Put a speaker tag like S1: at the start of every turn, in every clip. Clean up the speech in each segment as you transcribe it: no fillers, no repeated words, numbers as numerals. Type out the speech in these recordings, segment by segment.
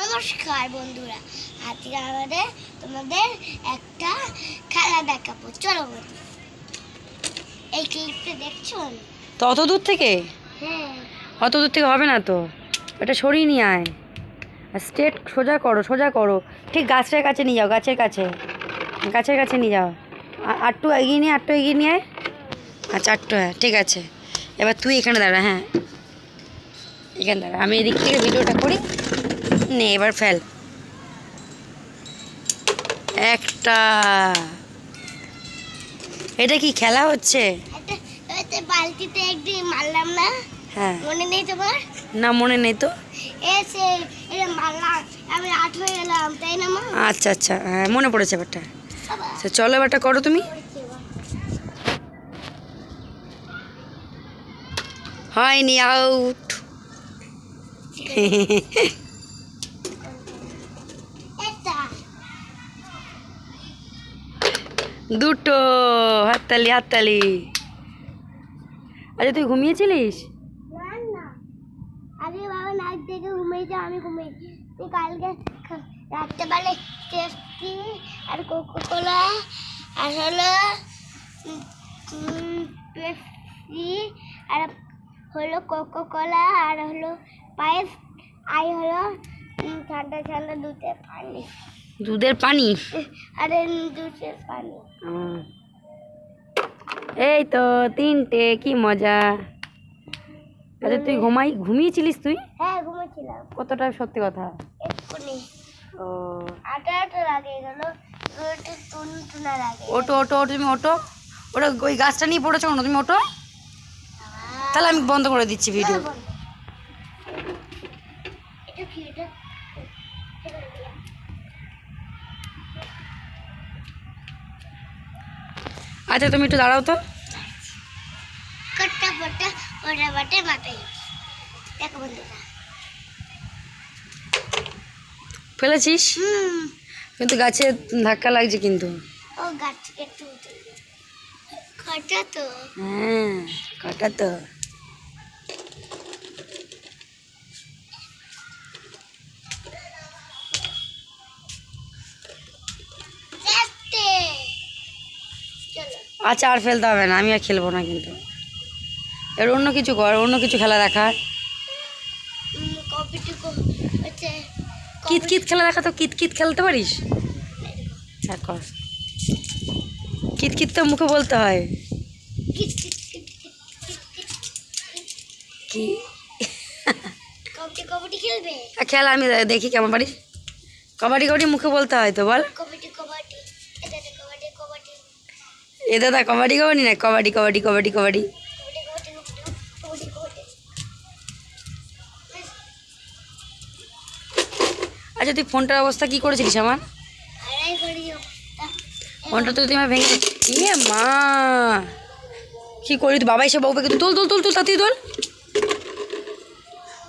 S1: নমস্কার বন্ধুরা, আজকে আমাদের তোমাদের একটা খেলা দেখাবো। চলো বন্ধু, এই ক্লিপটা দেখছো
S2: তো অত দূর থেকে?
S1: হ্যাঁ,
S2: অত দূর থেকে হবে না তো, এটা সরিয়ে নিয়ে আয়। স্ট্রেট সোজা করো, সোজা করো, ঠিক গাছের কাছে নিয়ে যাও, গাছের কাছে, গাছের কাছে নিয়ে যাও। আটটু এগিয়ে নিয়ে, আটটু এগিয়ে নিয়ে আয়। আচ্ছা, আটটু, হ্যাঁ ঠিক আছে। এবার তুই এখানে দাঁড়া, হ্যাঁ এখানে দাঁড়া, আমি এদিক থেকে ভিডিওটা করি। নে এবার ফেল একটা। এটা কি খেলা হচ্ছে?
S1: এটা বালতিতে একদিন মারলাম না,
S2: হ্যাঁ,
S1: মনে নেই তোমার?
S2: না মনে নেই তো।
S1: এসে এটা মারলাম, আমি আট হয়ে গেলাম, তাই না মা?
S2: আচ্ছা আচ্ছা, হ্যাঁ মনে পড়েছে ব্যাপারটা।
S1: বাবা,
S2: আচ্ছা চলো এবারটা করো তুমি। হয়নি, আউট।
S1: এটা
S2: দুটো, হাততালি হাততালি। আচ্ছা তুই ঘুমিয়েছিলিস?
S1: না না, আরে বাবা নাক দেখে ঘুমিয়েছে, আমি ঘুমিয়েছি। তুই কালকে রাত্রেবেলা টেস্টি আর কোকোকোলা আর হলো পেপসি আর হলো কোকোকোলা আর হলো পায়েস আর হলো ঠান্ডা ঠান্ডা দুধের পানি।
S2: দুধের পানি?
S1: আরে দুধের পানি।
S2: এই তো তিনটে, কি মজা। আচ্ছা তুই ঘুমিয়েছিলিস তুই?
S1: হ্যাঁ ঘুমিয়েছিলাম।
S2: কতটা সত্যি কথা?
S1: এক্ষুনি
S2: ও,
S1: আটা আটা লাগে গেল, একটু টুনা লাগে।
S2: ওটো ওটো ওটো, তুমি ওটো। ওটা ওই গাছটা নিয়ে পড়েছো না, তুমি ওটো। তাহলে আমি বন্ধ করে দিচ্ছি ভিডিও।
S1: এটা কি এটা?
S2: আচ্ছা তুমি একটু দাঁড়াও তো।
S1: কট্টা পট্টা ওটা বাটে মাথায়। দেখো বন্ধুরা,
S2: ফেলেছিস কিন্তু গাছে ধাক্কা লাগছে কিন্তু।
S1: ও গাছ থেকে একটু কটা তো।
S2: হ্যাঁ কাটা তো।
S1: চারটে। চলো
S2: আচ্ছা আর ফেলতে হবে না, আমি আর খেলবো না কিন্তু। এর অন্য কিছু কর, অন্য কিছু খেলা দেখা।
S1: কপিটি হচ্ছে
S2: কিতকিত খেলা দেখা তো, কিতকিত খেলতে পারিস? আচ্ছা কর। কিতকিত তো মুখে বলতে হয়।
S1: Kit kit kit kit kit kit.
S2: কি
S1: কপিটি কপিটি খেলবে?
S2: খেল, আমি দেখি কেমন পারিস। কবাডি কবাডি মুখে বলতে হয় তো, বল।
S1: কপিটি কবাডি, এটা কবাডি কবাডি,
S2: এ দাদা কবাডি কবাডি না, কবাডি কবাডি কবাডি কবাডি।
S1: কবাডি কবাডি কবাডি কবাডি।
S2: আচ্ছা তুই ফোনটার অবস্থা কি করেছিলিস আমার?
S1: আড়াই করি
S2: ফোনটা তো তুই আমার ভেঙে, ইয়ে মা কি করি তুই? বাবা এসে বউকে, তোল তোল তোল তোল, তাড়াতাড়ি তোল,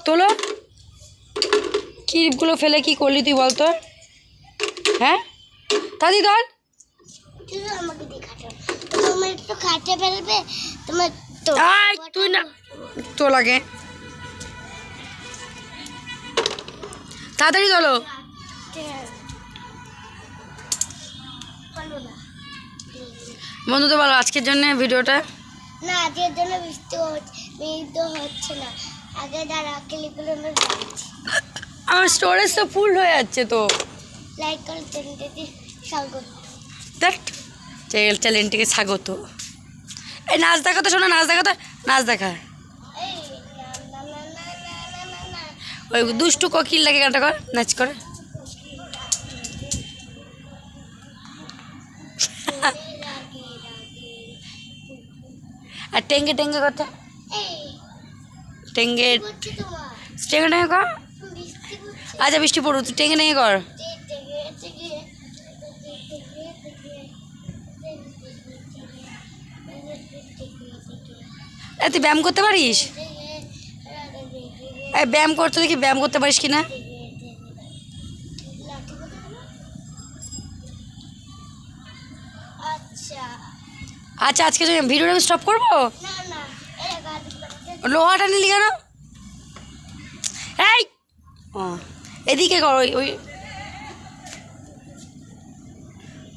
S2: তোলো। ক্লিপগুলো ফেলে কি করলি তুই বলতো? হ্যাঁ তাড়াতাড়ি তোল।
S1: তুই আমাকে দেখাতো, তোমার একটু খাটে ফেলবে তোমার তো।
S2: আয় তুই না, তোল আগে, তাড়াতাড়ি তোলো। বন্ধু তো বলো আজকের জন্য ভিডিওটা।
S1: না আজকের জন্য বৃষ্টি হচ্ছে না। আগে যারা ক্লিপগুলো যাচ্ছি,
S2: আমার স্টোরেজ তো ফুল হয়ে যাচ্ছে তো।
S1: লাইক করে চ্যানেলটি স্বাগত।
S2: দেখ চ্যানেলটিকে স্বাগত। এই নাচ দেখা তো, শোনো নাচ দেখা তো, নাচ দেখা।
S1: এই না না না না না না না না।
S2: ওই দুষ্টু কোকিল লাগে গানটা কর, নাচ করে।
S1: রাগে রাগে।
S2: আর টেঙ্গে টেঙ্গে করতে,
S1: এই
S2: টেঙ্গে
S1: হচ্ছে তোমার
S2: টেঙ্গে টেঙ্গে কর।
S1: বৃষ্টি হচ্ছে।
S2: আচ্ছা বৃষ্টি পড়ুক, তুই টেঙ্গে টেঙ্গে কর। তুই ব্যায়াম করতে পারিস? এই ব্যায়াম করতে দেখি, ব্যায়াম করতে পারিস কি না।
S1: আচ্ছা
S2: আচ্ছা আজকে ভিডিওটা আমি স্টপ করবো।
S1: না না,
S2: লোহাটা নিলি কেন? এই ও এদিকে করো ওই